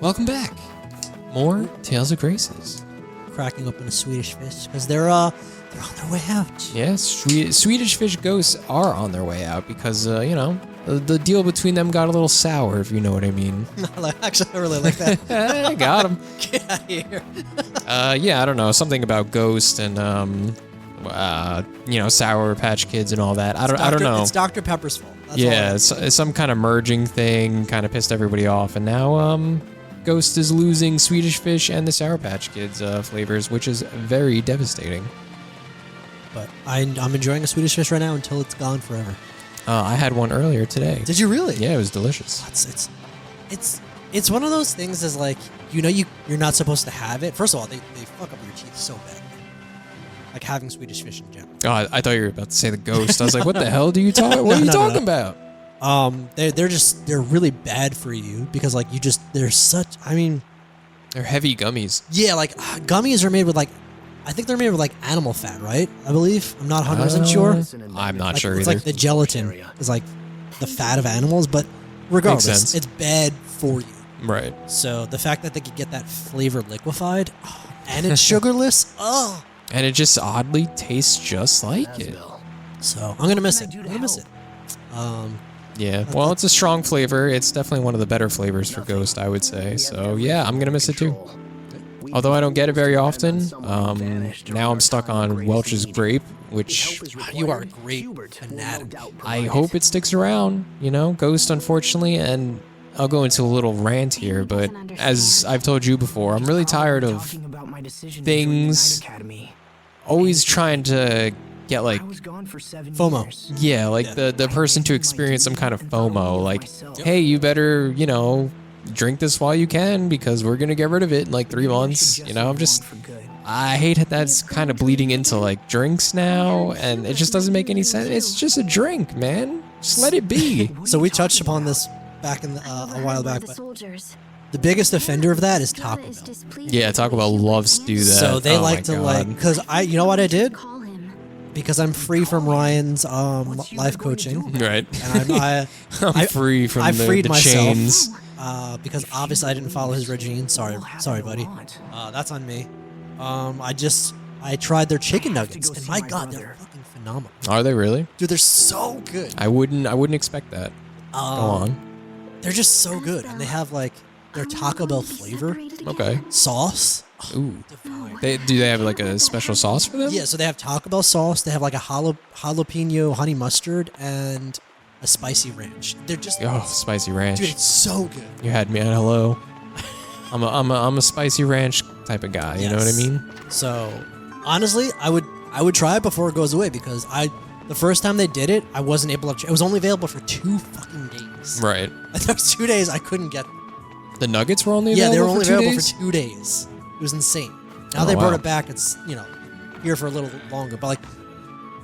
Welcome back. More Tales of Graces. Cracking open a Swedish fish because they're on their way out. Yes, Swedish fish ghosts are on their way out because you know, the deal between them got a little sour, if you know what I mean. Actually, I really like that. I got him. Get out of here. Yeah, I don't know, something about Ghost and you know, Sour Patch Kids and all that. I don't know. It's Dr. Pepper's fault. That's yeah, it's some kind of merging thing, kind of pissed everybody off, and now Ghost is losing Swedish Fish and the Sour Patch Kids flavors, which is very devastating. But I'm enjoying a Swedish fish right now until it's gone forever. I had one earlier today. Did you really? Yeah, it was delicious. It's one of those things is like, you know, you're not supposed to have it. First of all, they fuck up your teeth so bad. Like having Swedish fish in general. Oh, I thought you were about to say the ghost. I was like, what the hell do you talk? What are you talking about? They're really bad for you because like they're heavy gummies. Yeah, like gummies are made with like, I think they're made with like animal fat, right? I believe. I'm not 100% sure. I'm not sure it's either. It's like the gelatin is like the fat of animals, but regardless, it's bad for you. Right. So the fact that they could get that flavor liquefied, and it's sugarless, and it just oddly tastes just like it. So I'm gonna miss it. Yeah, well, it's a strong flavor. It's definitely one of the better flavors for Ghost, I would say. So yeah, I'm gonna miss it too. Although I don't get it very often. Now I'm stuck on Welch's Grape, which you are a great fanatic. I hope it sticks around. You know, Ghost, unfortunately, and I'll go into a little rant here, but as I've told you before, I'm really tired of things always trying to get like FOMO. Yeah, like the person to experience some kind of FOMO, like, hey, you better, you know, drink this while you can because we're gonna get rid of it in like 3 months. You know, I hate that that's kind of bleeding into like drinks now, and it just doesn't make any sense. It's just a drink, man. Just let it be. So we touched upon this back in a while back, but the biggest offender of that is Taco Bell. Yeah, Taco Bell loves to do that. So they like to like, because you know what I did? Because I'm free from Ryan's life coaching. Right. And I'm free from the chains. Because obviously I didn't follow his regime. Sorry, buddy. That's on me. I tried their chicken nuggets, and my God, they're fucking phenomenal. Are they really? Dude, they're so good. I wouldn't expect that. Go on. They're just so good, and they have like their Taco Bell flavor. Okay. Sauce. Ooh. Do they have like a special sauce for them? Yeah, so they have Taco Bell sauce. They have like a jalapeno honey mustard and a spicy ranch. They're just spicy ranch. Dude, it's so good. You had me at hello. I'm a spicy ranch type of guy. You know what I mean? So, honestly, I would try it before it goes away because the first time they did it, I wasn't able to. It was only available for 2 fucking days. Right. And those 2 days, I couldn't get them. The nuggets were only available they were only for 2 available days? for 2 days. It was insane. Now they brought it back. It's here for a little longer, but like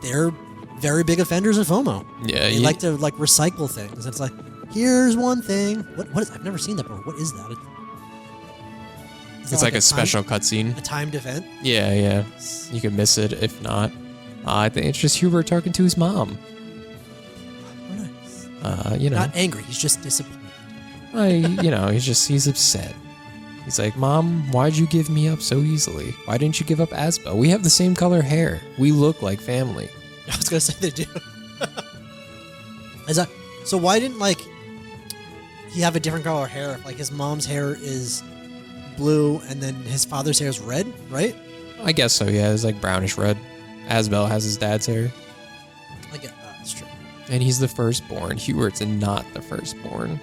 they're very big offenders of FOMO. Yeah, they like to like recycle things. It's like, here's one thing. What is? I've never seen that before. What is that? It's like a special cutscene. A timed event. Yeah. You can miss it if not. I think it's just Hubert talking to his mom. Oh, nice. You know, not angry. He's just disappointed. He's upset. He's like, Mom, why'd you give me up so easily? Why didn't you give up Asbel? We have the same color hair. We look like family. I was gonna say they do. So why didn't like he have a different color hair? Like his mom's hair is blue and then his father's hair is red, right? I guess so. Yeah, it's like brownish red. Asbel has his dad's hair. I get that. That's true. And he's the firstborn. Hubert's not the firstborn.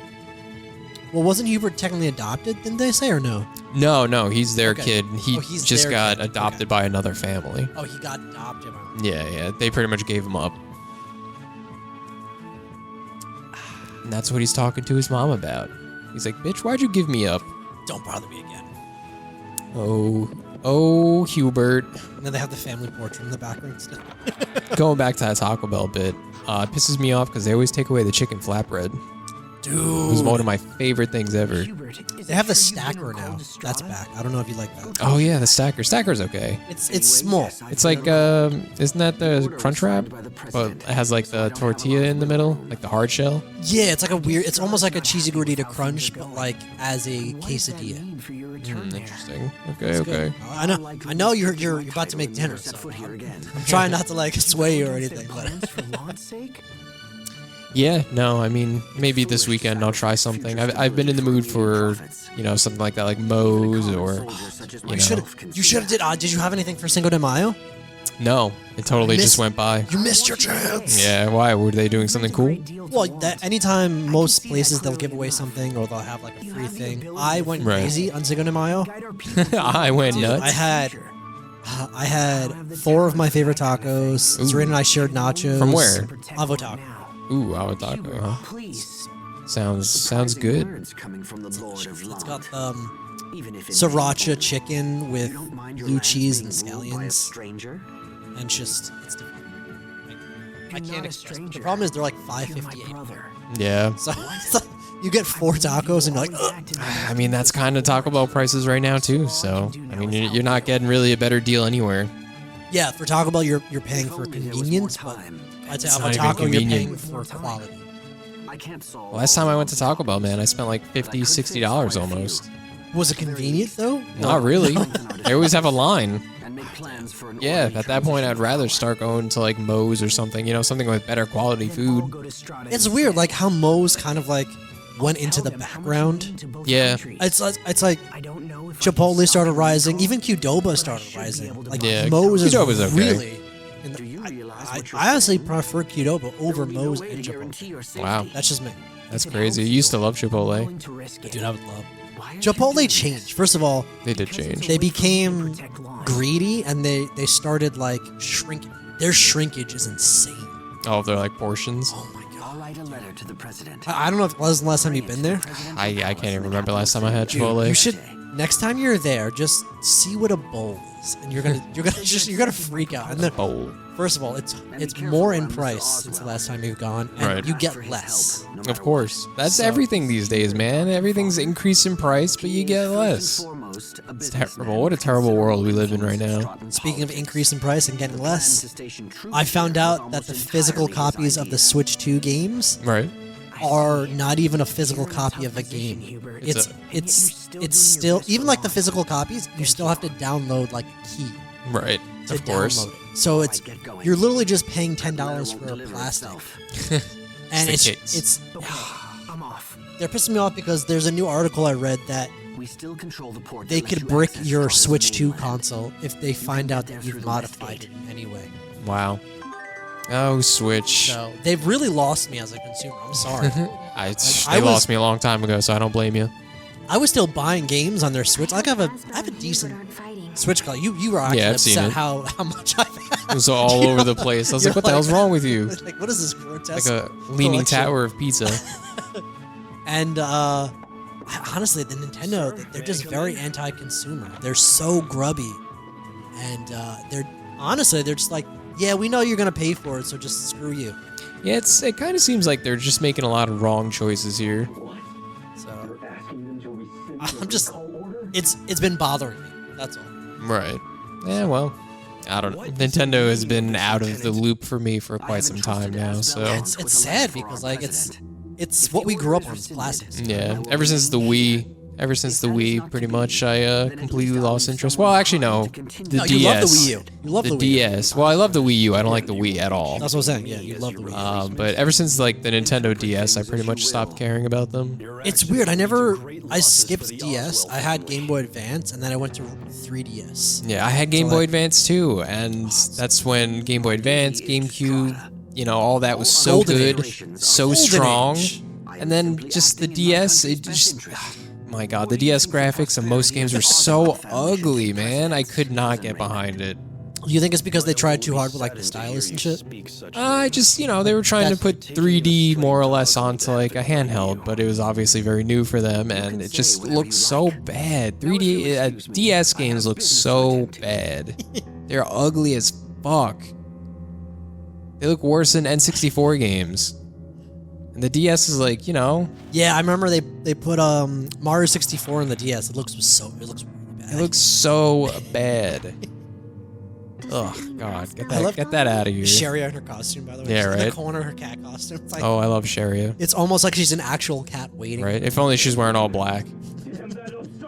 Well, wasn't Hubert technically adopted? Didn't they say or no? No, he's their kid. He just got kid. adopted by another family. Oh, he got adopted. Yeah. They pretty much gave him up. And that's what he's talking to his mom about. He's like, bitch, why'd you give me up? Don't bother me again. Oh, Hubert. And then they have the family portrait in the background still. Going back to that Taco Bell bit, it pisses me off because they always take away the chicken flatbread. It was one of my favorite things ever. They have the stacker now. That's back. I don't know if you like that. Oh yeah, the stacker. Stacker's okay. It's small. It's like, isn't that the crunch wrap? But it has like the tortilla in the middle, like the hard shell. Yeah, it's like a weird. It's almost like a cheesy gordita crunch, but like as a quesadilla. Interesting. Okay, okay. I know you're about to make dinner. So I'm trying not to like sway you or anything, but Yeah, no, I mean, maybe this weekend I'll try something. I've been in the mood for, you know, something like that, like Moe's or, you know. You should have did. Did you have anything for Cinco de Mayo? No, it totally just went by. You missed your chance. Yeah, why? Were they doing something cool? Well, anytime most places they'll give away something or they'll have like a free thing. I went crazy on Cinco de Mayo. I went nuts. I had 4 of my favorite tacos. Serena and I shared nachos. From where? Avo Taco. Ooh, avocado, huh? Sounds good. It's got sriracha chicken with blue cheese and scallions. And just, it's different. I can't express it. The problem is they're like $5.58. Yeah. So you get 4 tacos and you're like, ugh. I mean, that's kind of Taco Bell prices right now too. So I mean, you're not getting really a better deal anywhere. Yeah, for Taco Bell you're paying for convenience, but I'd say Avo Taco you're paying for quality. Last time I went to Taco Bell, man, I spent like $50, $60 almost. Was it convenient though? Not really. They always have a line. Yeah, at that point I'd rather start going to like Moe's or something, you know, something with better quality food. It's weird, like how Moe's kind of like went into the background. Yeah. It's like Chipotle started rising, even Qdoba started rising. Like yeah, Moe's is Qdoba's okay. really. I honestly prefer Qdoba over Moe's and Chipotle. Wow. That's just me. That's crazy. You used to love Chipotle. Dude, I would love. Chipotle changed. First of all, They did change. they became greedy and they started like shrinking. Their shrinkage is insane. Oh, they're like portions. Oh my god. I don't know if was the last time you've been there. I can't even remember last time I had Dude, Chipotle. you should next time you're there, just see what a bowl is, and you're gonna freak out. And then, bowl. first of all, it's more in price since the last time you've gone, and Right. you get less. Of course. That's everything these days, man. Everything's increased in price, but you get less. It's terrible. What a terrible world we live in right now. Speaking of increase in price and getting less, I found out that the physical copies of the Switch 2 games Right. are not even a physical copy of a game. It's still, even like the physical copies, you still have to download like a key Right. to Of course. download it. So you're literally just paying $10 for a plastic. And It's the it's they're pissing me off because there's a new article I read that they could brick your Switch 2 console if they find out that you've modified it in any way. Wow. Oh, Switch. So they've really lost me as a consumer. I'm sorry. They lost me a long time ago, so I don't blame you. I was still buying games on their Switch. Like I have a decent Switch collection. You were actually I've seen upset it. how much I've had. It was all over the place. I was You're like, what the hell's wrong with you? Like, what is this grotesque? Like a leaning collection? tower of pizza. And honestly, the Nintendo, they're just very anti-consumer. They're so grubby, and they're just like, yeah, we know you're gonna pay for it, so just screw you. Yeah, it kind of seems like they're just making a lot of wrong choices here. So I'm just, it's been bothering me. That's all. Right. Yeah, well, I don't know. Nintendo has been out of the loop for me for quite some time now, so... It's sad because like it's what we grew up on, is classics. Yeah, ever since the Wii, pretty much, I completely lost interest. Well, actually, no. The DS. You love the Wii U. You love the Wii U. DS. Well, I love the Wii U. I don't like the Wii at all. That's what I'm saying. Yeah, you love the Wii U. But ever since like the Nintendo DS, I pretty much stopped caring about them. It's weird. I skipped DS. I had Game Boy Advance, and then I went to 3DS. Yeah, I had Game Boy Advance too, and that's when Game Boy Advance, GameCube, you know, all that was so Golden good, Age. so Golden strong. Age. And then just the DS, it just... My god, the DS graphics of most games were so ugly, man. I could not get behind it. You think it's because they tried too hard with like the stylus and shit? I just, you know, they were trying to put 3D more or less onto like a handheld, but it was obviously very new for them, and it just looked so bad. 3D DS games look so bad. They're ugly as fuck. They look worse than N64 games. And the DS is like, you know, Yeah, I remember they put Mario 64 in the DS. It looks really bad. it looks so bad. Oh God, get that out of here. Sherry in her costume, by the way. Yeah, She's in right. the corner, her cat costume. It's like, Oh, I love Sharia. it's almost like she's an actual cat waiting. Right? If only she's wearing all black.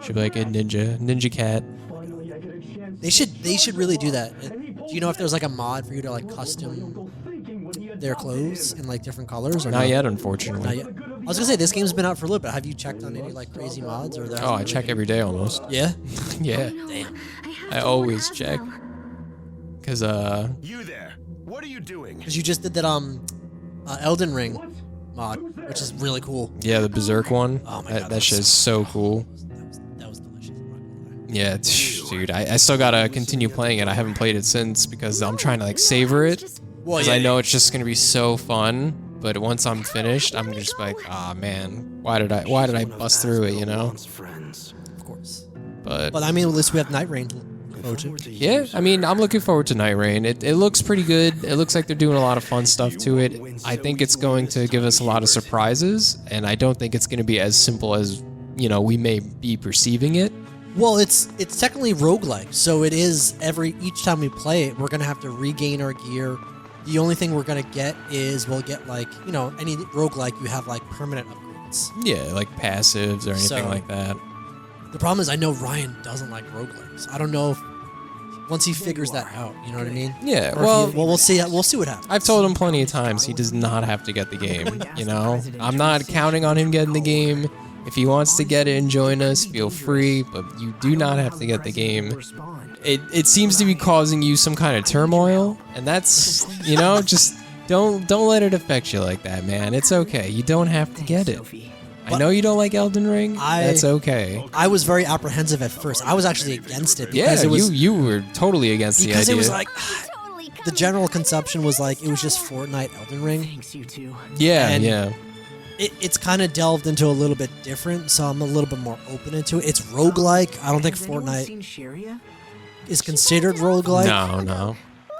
She'd be like a ninja cat. They should really do that. Do you know if there's like a mod for you to like custom their clothes in like different colors or Not yet, unfortunately. Not yet. I was gonna say this game's been out for a little bit. Have you checked on any like crazy mods or that? Oh, I check every day almost. Yeah. Yeah. Damn. I always check. Cause You there? What are you doing? Because you just did that Elden Ring mod, which is really cool. yeah, the Berserk one. Oh my God, that shit is so cool. That was delicious. Yeah, dude, I still gotta continue playing it. I haven't played it since because I'm trying to like savor it. Well, Because I know it's just gonna be so fun. But once I'm finished, I'm just like, ah man, why did I bust through it? You know? Of course. But But I mean, at least we have Night Rain to look forward to. yeah, I mean, I'm looking forward to Night Rain. It looks pretty good. It looks like they're doing a lot of fun stuff to it. I think it's going to give us a lot of surprises, and I don't think it's going to be as simple as, you know, we may be perceiving it. Well, it's technically roguelike, so it is each time we play it, we're gonna have to regain our gear. The only thing we're gonna get is we'll get like, you know, any roguelike you have like permanent upgrades. Yeah, like passives or anything So- like that. The problem is I know Ryan doesn't like roguelikes. I don't know if once he figures that out, you know what I mean? Yeah, Or if well, we'll see what happens. I've told him plenty of times he does not have to get the game, you know? I'm not counting on him getting the game. If he wants to get it and join us, feel free, but you do not have to get the game. It seems to be causing you some kind of turmoil, and that's, you know, just don't let it affect you like that, man. It's okay. You don't have to get it. I know you don't like Elden Ring. That's okay. I was very apprehensive at first. I was actually against it Yeah, because it was you were totally against the idea. because it was like the general conception was like it was just Fortnite Elden Ring. yeah, and- yeah. It's kind of delved into a little bit different, so I'm a little bit more open into it. It's roguelike. I don't think Fortnite is considered roguelike. No.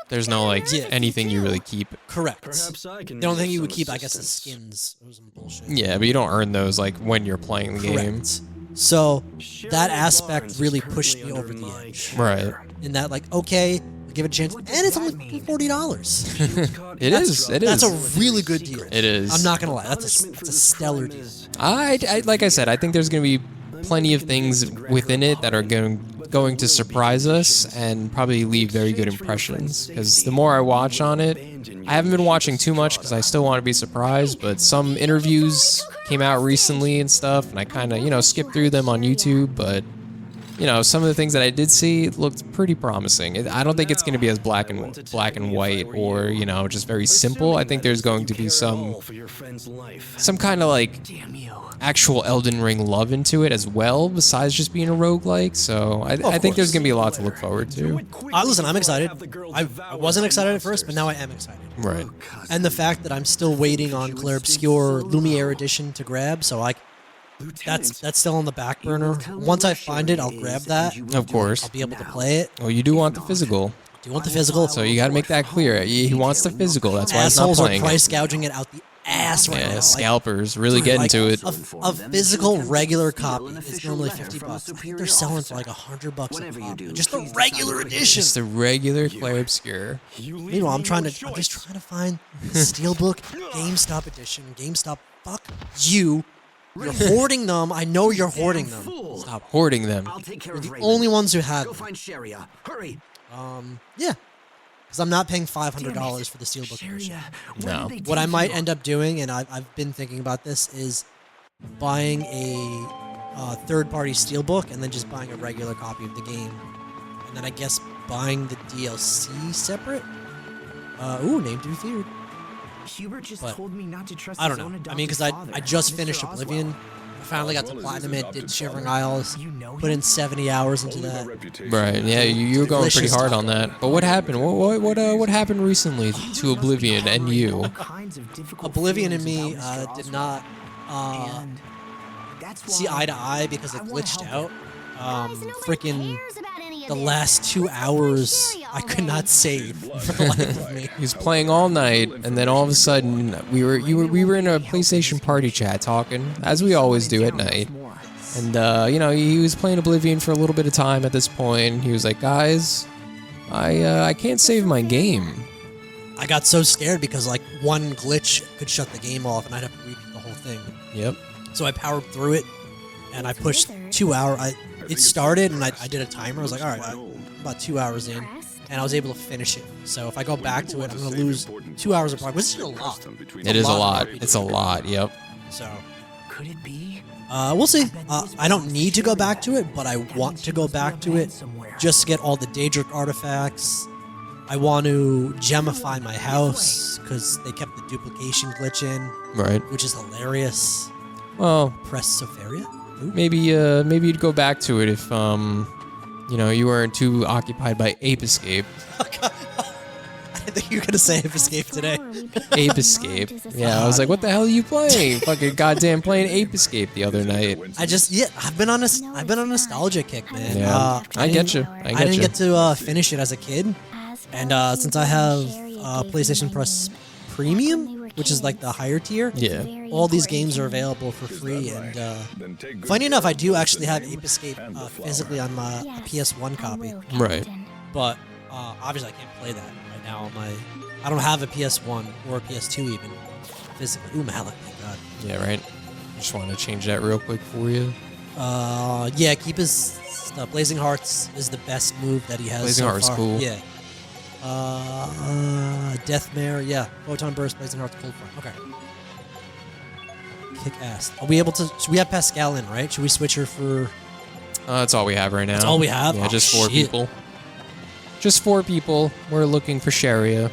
There's no like Yeah. anything you really keep. Correct. The only thing you would keep, I guess, is skins or some bullshit. Yeah, but you don't earn those like when you're playing the game. Correct. So that aspect really pushed me over the edge. Right. In that, like, okay, I'll give it a chance, and it's only fucking $40. It is. That's a really good deal. It is. I'm not gonna lie. That's a stellar deal. I like I said, I think there's going to be plenty of things within it that are going to surprise us and probably leave very good impressions. Because the more I watch on it, I haven't been watching too much because I still want to be surprised. But some interviews came out recently and stuff, and I kind of, you know, skipped through them on YouTube. But you know, some of the things that I did see looked pretty promising. I don't think it's going to be as black and white or, you know, just very simple. I think there's going to be some kind of like actual Elden Ring love into it as well, besides just being a roguelike. So I think there's going to be a lot to look forward to. Listen, I'm excited. I wasn't excited at first, but now I am excited. Right. And the fact that I'm still waiting on Claire Obscure Lumiere Edition to grab, so that's still on the back burner. Once I find it, I'll grab that. Of course. I'll be able to play it. Well, you do want the physical. Do you want the physical? So you got to make that clear. He wants the physical. That's why he's not Assholes are playing. price gouging it out the ass right now. Yeah, Like, scalpers really get like, into it. A physical regular copy is normally $50. I think they're selling for like $100 a pop. Just the regular edition. Just the regular Claire Obscure. Meanwhile, I'm just trying to find the Steelbook GameStop edition. GameStop, fuck you. You're hoarding them. I know you're hoarding them. Stop. Hoarding them. You're the only ones who have them. Find Sharia. Hurry. Yeah. Because I'm not paying $500 for the Steelbook edition. No. What I might end up doing, and I've been thinking about this, is buying a third-party Steelbook and then just buying a regular copy of the game. And then I guess buying the DLC separate? Name to be feared. Hubert just But told me not to trust I don't his own know. I adopted mean, because father, I just Mr. finished Oswald. Oblivion. I finally got to platinum it, did Shivering Isles, You know put him? in 70 hours into that. Right. Yeah, you were going pretty Delicious hard stuff. on that. But what happened? What happened recently to Oblivion and you? All kinds of difficult Oblivion and feelings me about Mr. did not And that's see why eye to eye because it I wanna glitched help out. Freaking the last 2 hours, I could not save for the life of me. He was playing all night, and then all of a sudden, we were in a PlayStation party chat talking, as we always do at night. And you know, he was playing Oblivion for a little bit of time at this point. He was like, "Guys, I can't save my game." I got so scared because like one glitch could shut the game off, and I'd have to read the whole thing. Yep. So I powered through it, and I pushed 2 hours. It started, and I did a timer. I was like, all right, I'm about 2 hours in, and I was able to finish it. So if I go back to it, I'm going to lose 2 hours of progress. This is a lot. It is a lot. It's a lot. Yep. So Could it be? we'll see. I don't need to go back to it, but I want to go back to it just to get all the Daedric artifacts. I want to gemify my house because they kept the duplication glitch in, Right. which is hilarious. Well, Press Sofaria? Ooh. maybe you'd go back to it if you know, you weren't too occupied by Ape Escape. I think you're gonna say Ape Escape today. Ape Escape. Yeah, I was like, what the hell are you playing? Fucking goddamn playing Ape Escape the other night. I've been on a nostalgia kick, man. Yeah, I get you. I didn't get to finish it as a kid, and since I have PlayStation Plus Premium, which is like the higher tier, Yeah. all these games are available for free. And funny enough, I do actually have Ape Escape physically on my PS1 copy, Right. but obviously I can't play that right now on my. I don't have a PS1 or a PS2 even physically. Ooh, Mallet, thank God. Yeah, right. Just want to change that real quick for you. Yeah, keep his stuff. Blazing Hearts is the best move that he has. Blazing so Heart's far. cool. Yeah. Deathmare, yeah. Photon Burst, Blazing Hearts, Cold Front. Okay. Kick ass. Are we able to? So we have Pascal in, right? Should we switch her for? That's all we have right now. That's all we have? Yeah, Oh, just 4 shit. people. Just 4 people. We're looking for Sharia.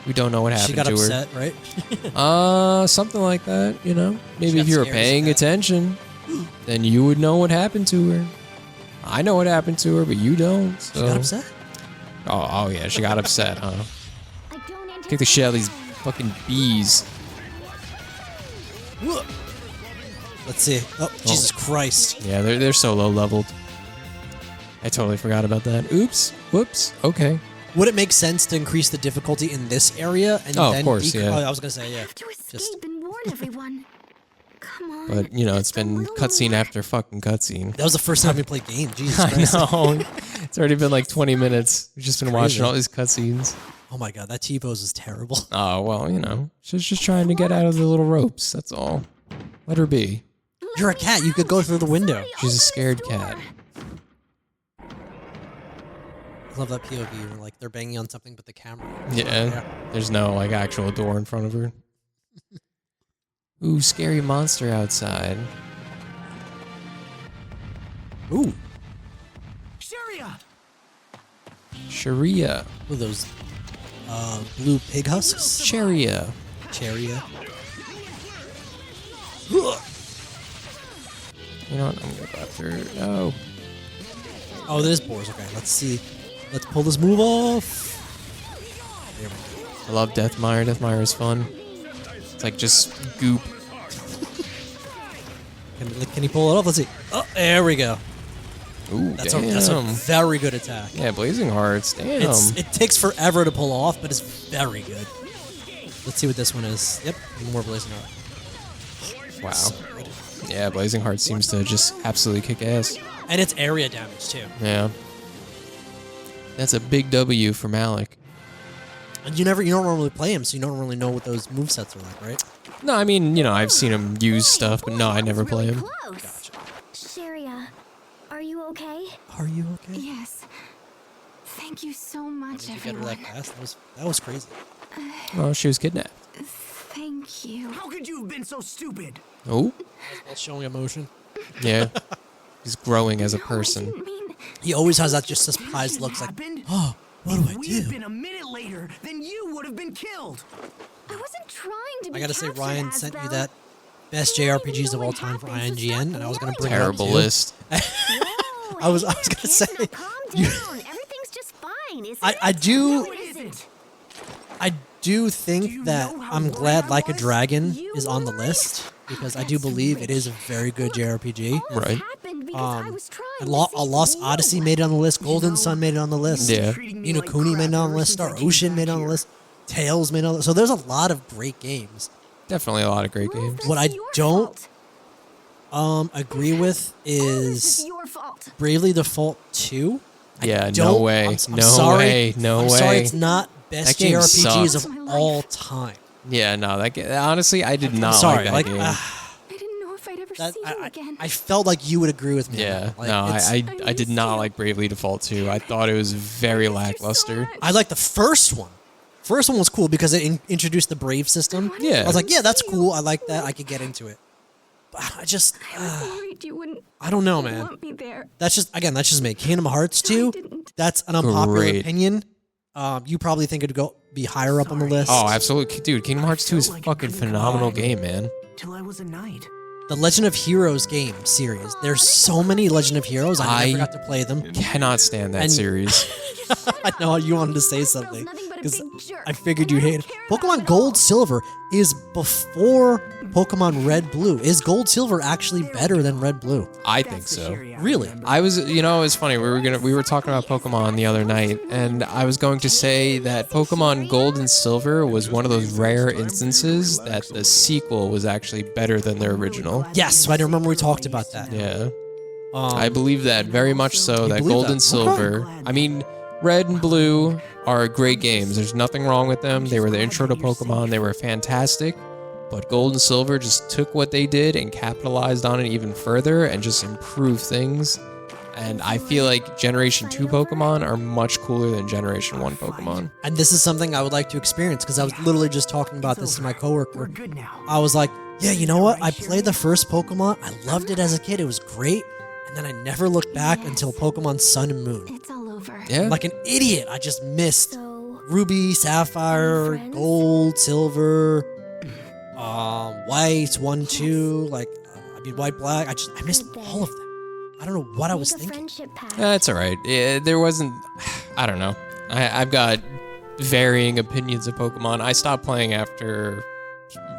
We don't know what happened She got to upset, right? Something like that, you know? Maybe got if you were scared, paying yeah. attention, then you would know what happened to her. I know what happened to her, but you don't. So. She got upset. Oh yeah, she got upset, huh? Kick the shit out of these fucking bees. Let's see. Oh, Jesus Christ. Yeah, they're so low leveled. I totally forgot about that. Oops. Whoops. Okay. Would it make sense to increase the difficulty in this area and Oh, then of course, yeah. Oh, I was gonna say, yeah. To escape Just and warn everyone. Come on. But, you know, it's been cutscene after fucking cutscene. that was the first time we played game. Jesus I Christ. know. It's already been like 20 minutes. We've just been watching crazy. all these cutscenes. Oh my God, that T-pose is terrible. Oh, well, you know. She's just trying to get out of the little ropes. That's all. Let her be. You're a cat. You could go through the window. She's a scared cat. I love that POV where like they're banging on something, but the camera. Yeah. There's no, like, actual door in front of her. Ooh, scary monster outside. Ooh, Sharia! Sharia. what are those blue pig husks? Sharia. Charia. You know what? I'm gonna go after. Oh. Oh, there's boars. Okay, let's see. Let's pull this move off. There we go. I love Deathmire. Deathmire is fun. It's like just goop. Can he pull it off? Let's see. Oh, there we go. Ooh, That's damn. a very good attack. Yeah, Blazing Hearts. Damn. It takes forever to pull off, but it's very good. Let's see what this one is. Yep, more Blazing Heart. Wow. Yeah, Blazing Heart seems to just absolutely kick ass. And it's area damage too. Yeah. That's a big W for Malik. And you don't normally play him, so you don't really know what those movesets are like, right? No, I mean, you know, I've seen him use stuff, but no, I never play him. Close. Sharia, are you okay? Are you okay? Yes. Thank you so much, Did you get her everyone. that fast? That was crazy. Oh, she was kidnapped. Thank you. How could you have been so stupid? Oh, That's showing emotion. yeah. He's growing as a No, I person. didn't mean. He always has that just surprised looks like, Happened? oh, what do I If we had do? been a minute later, then you would have been killed. I wasn't trying to be. I gotta say, captured, Ryan sent you Asbel. that best JRPGs of all time for IGN, and I was gonna bring Terrible it up too. list. Whoa, I was hey, gonna kids, say, now calm you- down. Everything's just fine, isn't I it? do No, it isn't. I do think you that know how I'm right glad I Like a was? Dragon You is on the were list because I That's do believe it rich. is a very good JRPG. All this Right. happened And A Lost Odyssey made it on the list. Golden Sun made it on the list. Yeah. Ni no Kuni made it on the list. Star Ocean made it on the list. Tales made it on the list. So there's a lot of great games. Definitely a lot of great games. What I don't agree with is Bravely Default 2. Yeah, no way. I'm No sorry. way. No I'm way. sorry, it's not best That game JRPGs sucked. of all time. Yeah, no, that game, honestly, I did not Sorry, like that like, game. I didn't know if I'd ever That, see you again. I felt like you would agree with me. on Yeah, that. Like, no, it's- I did not like Bravely Default 2. I thought it was very lackluster. I like the first one. First one was cool because it introduced the Brave system. Yeah. I was like, yeah, that's cool. I like that. I could get into it. But I just, Worried you wouldn't I don't know, man. want me there. That's just me. Kingdom Hearts 2, didn't. that's an unpopular Great. opinion. You probably think it'd be higher up on the list. Oh, absolutely. Dude, Kingdom Hearts 2 is a fucking phenomenal game, man. Till I was a knight. The Legend of Heroes game series. There's so many Legend of Heroes. I never got to play them. Cannot stand that And- series. I know you wanted to say something nothing but a because big jerk. I figured you hated Pokemon Gold Silver is before Pokemon Red Blue. Is Gold Silver actually better than Red Blue? I think so. Really? I was, you know, it's funny. We were talking about Pokemon the other night, and I was going to say that Pokemon Gold and Silver was one of those rare instances that the sequel was actually better than their original. Yes, I remember we talked about that. Yeah, I believe that very much so. That believe Gold that? and Silver. I mean, Red and Blue are great games. There's nothing wrong with them. They were the intro to Pokemon. They were fantastic. But Gold and Silver just took what they did and capitalized on it even further and just improved things. And I feel like Generation 2 Pokemon are much cooler than Generation 1 Pokemon. And this is something I would like to experience because I was literally just talking about this to my We're coworker. good now. I was like, yeah, you know what? I played the first Pokemon. I loved it as a kid. It was great. And then I never looked back until Pokemon Sun and Moon. It's all over. Yeah. Like an idiot, I just missed So, Ruby, Sapphire, friends? Gold, Silver, White, 1, 2, White, Black. I missed all of them. I don't know what I was make a thinking. friendship pact. That's all right. Yeah, there wasn't. I don't know. I've got varying opinions of Pokemon. I stopped playing after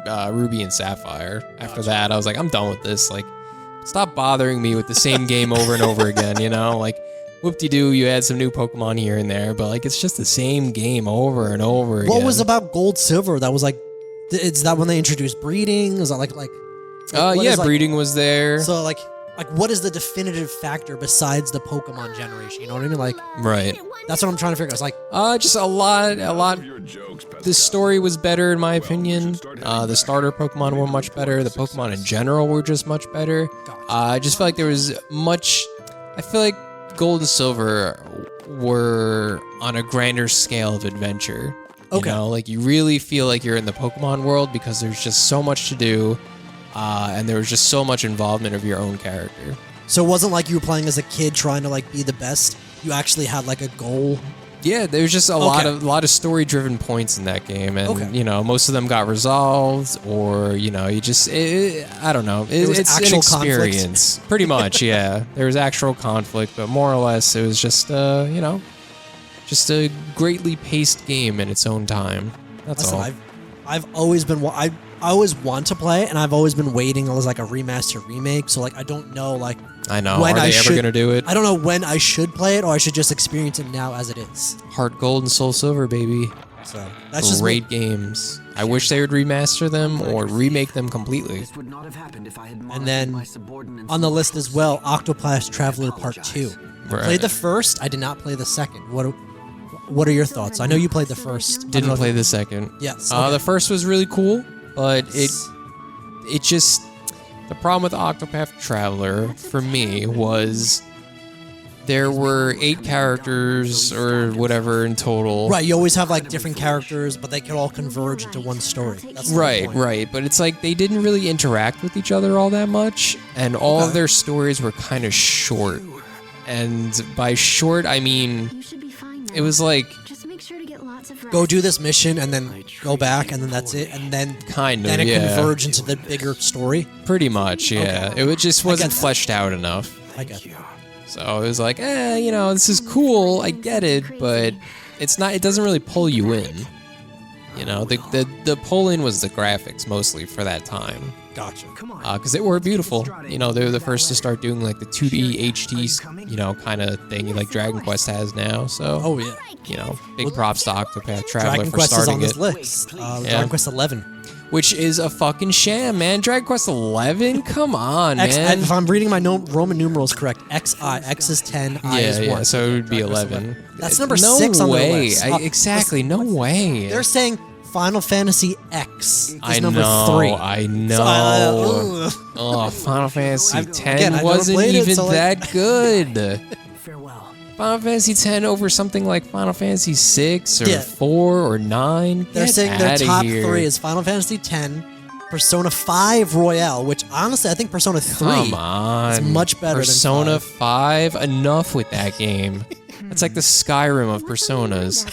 Ruby and Sapphire. After that, I was like, I'm done with this. Like, stop bothering me with the same game over and over again. You know, like, whoop-de-doo, you add some new Pokemon here and there, but like, it's just the same game over and over again. What was about Gold, Silver that was like? Is that when they introduced breeding? Is that like what Yeah, is, like- breeding was there. So like what is the definitive factor besides the Pokemon generation? You know what I mean? Like Right. that's what I'm trying to figure out. It's like Just a lot. The story was better in my opinion. The starter Pokemon were much better. The Pokemon in general were just much better. I just feel like there was much. I feel like Gold and Silver were on a grander scale of adventure. Okay. You know, like you really feel like you're in the Pokemon world because there's just so much to do, and there was just so much involvement of your own character. so it wasn't like you were playing as a kid trying to like be the best. You actually had like a goal. Yeah, there's just a lot of story-driven points in that game, and you know, most of them got resolved, or you know, you just I don't know. was It's an actual experience, pretty much. Yeah, there was actual conflict, but more or less, it was just you know, just a greatly paced game in its own time. That's Listen, all. I've always been I always want to play, and I've always been waiting as like a remaster remake. So like I don't know like I know. when Are I they ever should- gonna do it? I don't know when I should play it, or I should just experience it now as it is. Heart Gold and Soul Silver, baby. So that's just Great games. I wish they would remaster them or remake them completely. This would not have happened if I had And then my subordinates on the list as well, Octopath Traveler Part 2. I Right. played the first. I did not play the second. What are your thoughts? I know you played the first. I don't know Didn't if- play the second. Yes. The first was really cool, but it just the problem with Octopath Traveler for me was there were 8 characters or whatever in total. Right, you always have like different characters, but they can all converge into one story. That's the Right, point. right. But it's like they didn't really interact with each other all that much, and all of their stories were kind of short. And by short, I mean You should be fine now. it was like Just make sure to get lots of rest. Go do this mission and then go back and then that's it, and then kind of then it yeah, converge into the bigger story. pretty much yeah. It just wasn't that. fleshed out enough. I get that. So it was like, you know, this is cool. I get it, but it's not. It doesn't really pull you in. You know, the pull in was the graphics mostly for that time. Gotcha. Come on. because they were beautiful. You know, they were the first to start doing like the 2D HD, you know, kind of thing like Dragon Quest has now. So, Oh yeah. you know, big props to Octopath Traveler Dragon for Quest is on starting this it, list. Dragon Quest 11. which is a fucking sham, man. Dragon Quest 11, come on, X, man. if I'm reading my Roman numerals correct, XI, X is 10, I is 1. Yeah, so it would be Dragon Quest 11. That's number no 6 on their way. list. Exactly, no way. They're saying Final Fantasy X is I number know, 3. I know. So, Oh, Final Fantasy I've- 10 again, I've never wasn't played it, even so, like- that good. Farewell. Final Fantasy 10 over something like Final Fantasy 6 or Yeah. 4 or 9. They're Get saying their outta top here. 3 is Final Fantasy 10, Persona 5 Royale, which honestly I think Persona 3 Come on. is much better Persona than 5. Enough with that game. It's like the Skyrim of Personas.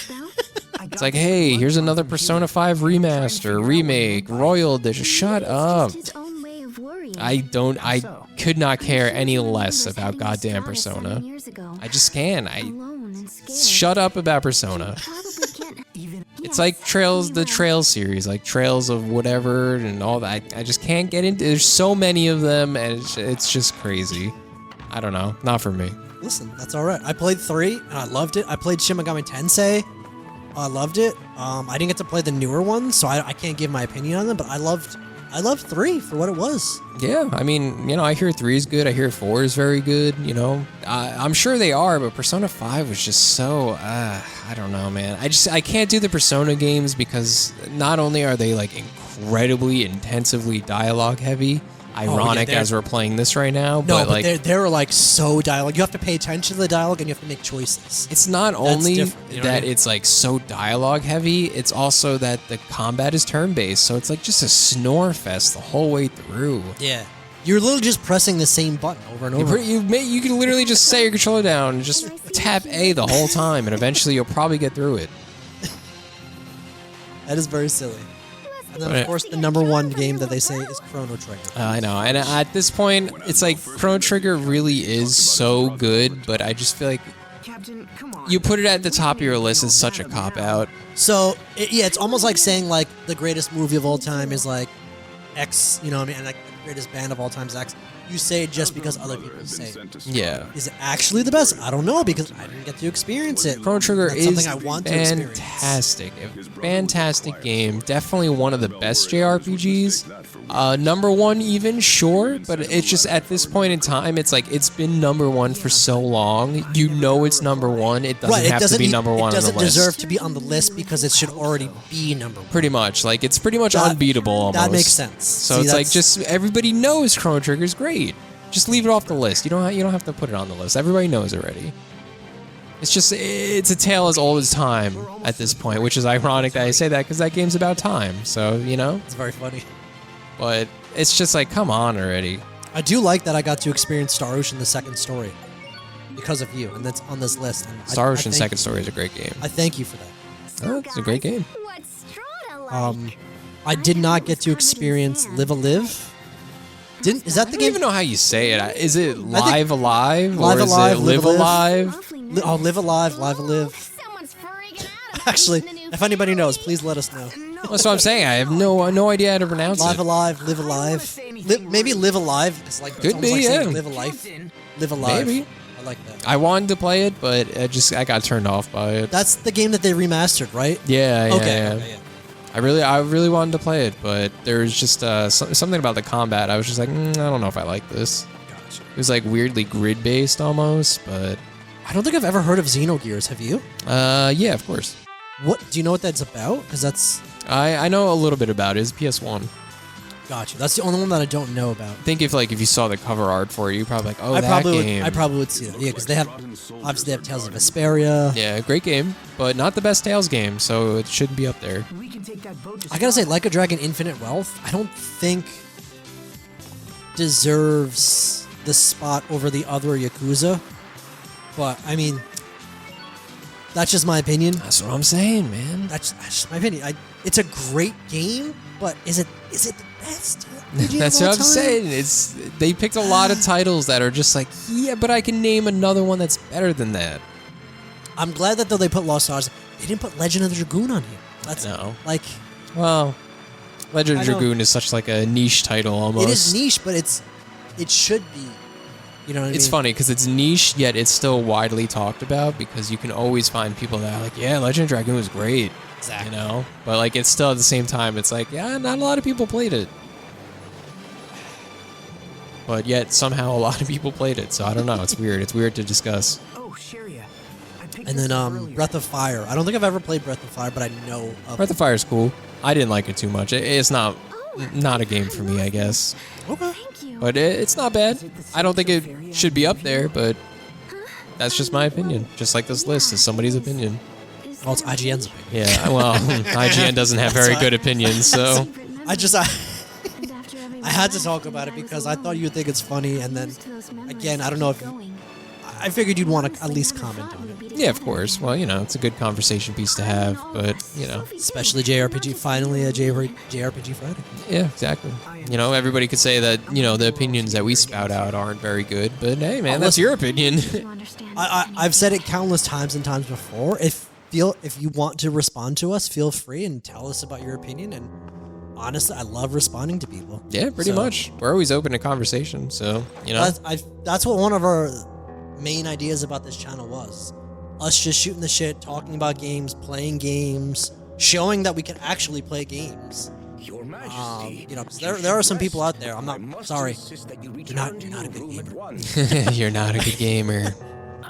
It's like, hey, here's another Persona 5 remaster, remake, Royal Edition. Shut up. His own way of worrying. I could not care any less about goddamn Persona. I just can. Alone and scared. Shut up about Persona. Probably can't. It's like the Trails series, like Trails of whatever and all that. I just can't get into. There's so many of them, and it's just crazy. I don't know. Not for me. Listen, that's all right. I played 3 and I loved it. I played Shin Megami Tensei. I loved it. I didn't get to play the newer ones, so I can't give my opinion on them. But I loved 3 for what it was. Yeah, I mean, you know, I hear 3 is good. I hear 4 is very good. You know, I'm sure they are, but Persona 5 was just so. I don't know, man. I can't do the Persona games because not only are they like incredibly intensively dialogue heavy. Ironic as we're playing this right now, No, but like they're like so dialogue. You have to pay attention to the dialogue and you have to make choices. it's not only different, you know what I that mean? it's like so dialogue heavy, it's also that the combat is turn based, so it's like just a snore fest the whole way through. Yeah, you're literally just pressing the same button over and over. You can literally just set your controller down and just tap A the whole time, and eventually you'll probably get through it. That is very silly. And then, Right. of course, the number 1 game that they say is Chrono Trigger. I know, and at this point, it's like Chrono Trigger really is so good, but I just feel like Captain, come on. you put it at the top of your list is such a cop out. So, it's almost like saying, like, the greatest movie of all time is, like, X, you know what I mean? And, like, the greatest band of all time is X. You say it just because other people say it. Yeah. Is it actually the best? I don't know, because I didn't get to experience it. Chrono Trigger That's is something I want to experience. fantastic. A fantastic game. Definitely one of the best JRPGs. Number 1 even, sure, but it's just at this point in time, it's like it's been number 1 for so long. You know it's number 1. It doesn't have to be number 1 on It the doesn't list. deserve to be on the list because it should already be number 1. Pretty much. Like, it's pretty much That- unbeatable almost. that makes sense. So See, it's like that's- just everybody knows Chrono Trigger is great. Just leave it off the list. You don't have to put it on the list. Everybody knows already. It's a tale as old as time at this point, which is ironic that I say that because that game's about time. So, you know, It's very funny. but it's just like, come on already. I do like that I got to experience Star Ocean: The Second Story because of you, and that's on this list. And Star I Ocean thank Second you. Story is a great game. I thank you for that. Oh, it's a great game. What's Strahd like? I did not get to experience Live a Live. Is that I the don't game? even know how you say it. Is it Live Alive Live or is Alive, it Live Live Alive? Awfully Oh, Live Alive, Live a Live. Someone's freaking out. Actually, if anybody knows, please let us know. That's what I'm saying. I have no idea how to pronounce Live it. Alive, Live Alive. Maybe Live Alive. It's like Could it's almost be, like saying yeah. Live a Life. Live Alive. Maybe. I like that. I wanted to play it, but I got turned off by it. That's the game that they remastered, right? Yeah. Okay. Yeah. I really wanted to play it, but there's just something about the combat. I was just like, I don't know if I like this. Gotcha. It was like weirdly grid based almost, but I don't think I've ever heard of Xenogears. Have you? yeah, of course. What do you know what that's about? Because that's I know a little bit about it. It's PS1. gotcha. That's the only one that I don't know about. I think if you saw the cover art for it, you're probably like, oh, I that probably game. would. I probably would see it. Yeah, because they have obviously they have Tales of Vesperia. Yeah, great game, but not the best Tales game, so it shouldn't be up there. We can take that boat to I gotta say, Like a Dragon: Infinite Wealth, I don't think deserves the spot over the other Yakuza. But I mean, that's just my opinion. That's what I'm saying, man. That's just my opinion. It's a great game, but is it the best? RPG That's of all what I'm time? saying. They picked a lot of titles that are just like, yeah, but I can name another one that's better than that. I'm glad that though they put Lost Stars. They didn't put Legend of the Dragoon on here. That's No. like Well, Legend of I know. Dragoon is such like a niche title almost. It is niche, but it should be. You know what I mean? It's funny because it's niche, yet it's still widely talked about because you can always find people that are like, yeah, Legend of Dragoon was great. Exactly. You know? But like it's still at the same time, it's like, yeah, not a lot of people played it. But yet somehow a lot of people played it, so I don't know. It's weird. It's weird to discuss. Oh, Sharia. I picked And this then up earlier. Breath of Fire. I don't think I've ever played Breath of Fire, but I know of Breath of Fire is cool. I didn't like it too much. It's not a game for me, I guess. Okay. Thank you. But it's not bad. I don't think it should be up there, but that's just my opinion. Just like this list is somebody's opinion. Is Well, it's that IGN's opinion. Yeah, well, IGN doesn't have very good opinions, so I just And after everyone I had to left, talk about it I was because I thought alone. you'd think it's funny, and then Used to those memories again, to I don't know keep if going. I figured you'd want to at Honestly, least never comment thought on we'd it. be yeah, of together. course. Well, you know, it's a good conversation piece to have, but you know, Especially JRPG. Finally, a JRPG Friday. yeah, exactly. You know, everybody could say that you know the opinions that we spout out aren't very good, but hey, man, that's your opinion. You understand I've said it countless times and times before. If you want to respond to us, feel free and tell us about your opinion. And honestly, I love responding to people. Yeah, pretty So, much. We're always open to conversation, so you know. That's what one of our main ideas about this channel was. Us just shooting the shit, talking about games, playing games, showing that we can actually play games. Your Majesty, You know, 'cause there are some people out there. I'm not sorry. You're not a good gamer. You're not a good gamer.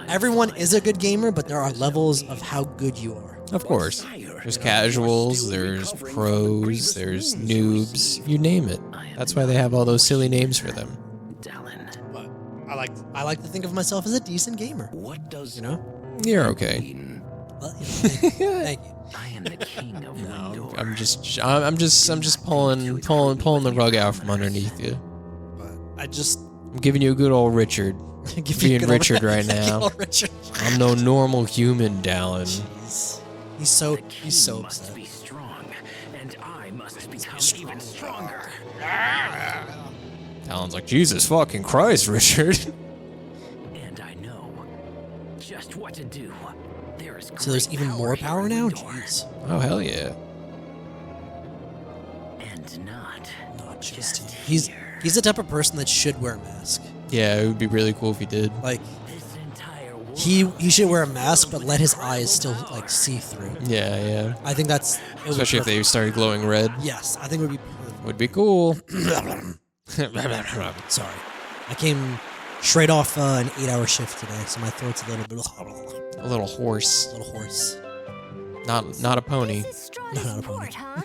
Everyone is a good gamer, but there are levels of how good you are. Of course. There's casuals, there's pros, there's noobs, you name it. That's why they have all those silly names for them. But I like to think of myself as a decent gamer. What does You know? You're okay. Well, you know, thank you. I am the king of Windor. I'm just pulling the rug out from underneath you. I just I'm giving you a good old Richard. give you Being good old- Richard right good now. old Richard. I'm no normal human, Dallin. He's so Must upset. be strong, and I must become even stronger. Dallin's like, Jesus fucking Christ, Richard. And I know just what to do. There is So there's great even more here power in now? Windor. Jeez. Oh hell yeah. And not Just here. he's the type of person that should wear a mask. Yeah, it would be really cool if he did. Like This entire world he should wear a mask, but let his eyes still like see through. Yeah, yeah. I think that's it would be Especially if they perfect. started glowing red. Yes, I think it would be perfect. Would be cool. Sorry, I came straight off an 8-hour shift today, so my throat's a little bit A little horse. hoarse. Not a pony. This is straw No, to not a support, pony. huh?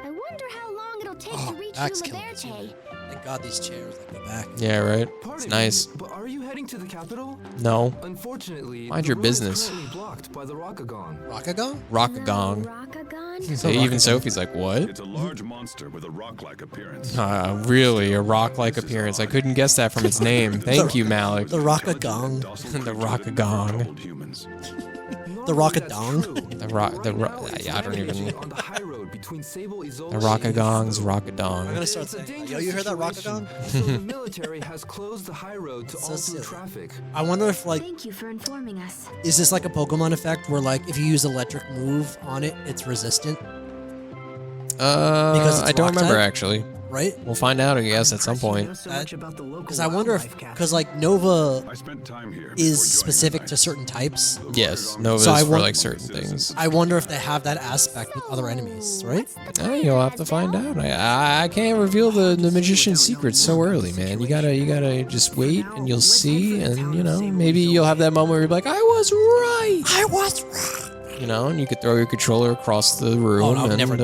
I wonder how long it'll take Oh, to reach back's Luma killing me. Verde. Thank God these chairs like go back. Yeah, right. It's Pardon nice. me, but are you heading to the capital? No. Unfortunately, Mind the your road is business. currently blocked by the Rockagon. Rockagon? Rockagong. Rockagon? So even Sophie's like, what? It's a large monster with a rock-like appearance. Really, a rock-like appearance. I couldn't guess that from its name. Thank you, Malik. The Rockagong. The Rockagong. Humans. The Rockadong. Yeah, I don't even. On the high road between Sable Isolde The Rockagong's I'm Rockadong. gonna start It's a saying, yo, dangerous you heard that situation, Rockadong? So the military has closed the high road to So all silly. through traffic. I wonder if like Thank you for informing us. is this like a Pokemon effect where like if you use electric move on it, it's resistant, Because it's I don't rock remember type? actually. right? We'll find out, I guess, at some point. Because I wonder if because like Nova I spent time here. is specific to certain types. Yes, Nova's So I for want- like certain things. I wonder if they have that aspect with other enemies, right? You'll have to find out. I can't reveal the magician's secrets so early, man. You gotta just wait and you'll see, and you know maybe you'll have that moment where you're like, I was right. I was right. You know, and you could throw your controller across the room Oh no, and never.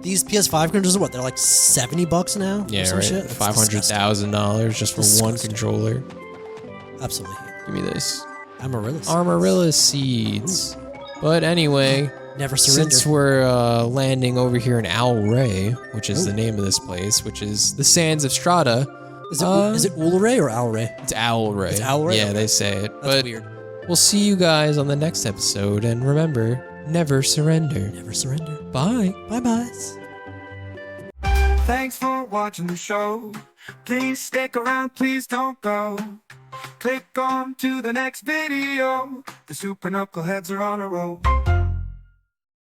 These PS5 controllers are what? They're like $70 now. or yeah, some right. shit? That's $500,000 just for one Disgusting. controller. disgusting. Absolutely. Give me this. Amaryllis. Amaryllis seeds. But anyway, Never surrender. since we're landing over here in Owl Ray, which is the name of this place, which is the Sands of Strata, is it Ulray or Alray? it's Owl Ray. It's Owl Ray? Yeah, Okay. they say it. That's but weird. we'll see you guys on the next episode, and remember, never surrender. Never surrender. Bye. Bye bye. Thanks for watching the show. Please stick around, please don't go. Click on to the next video. The Super Knuckleheads are on a roll.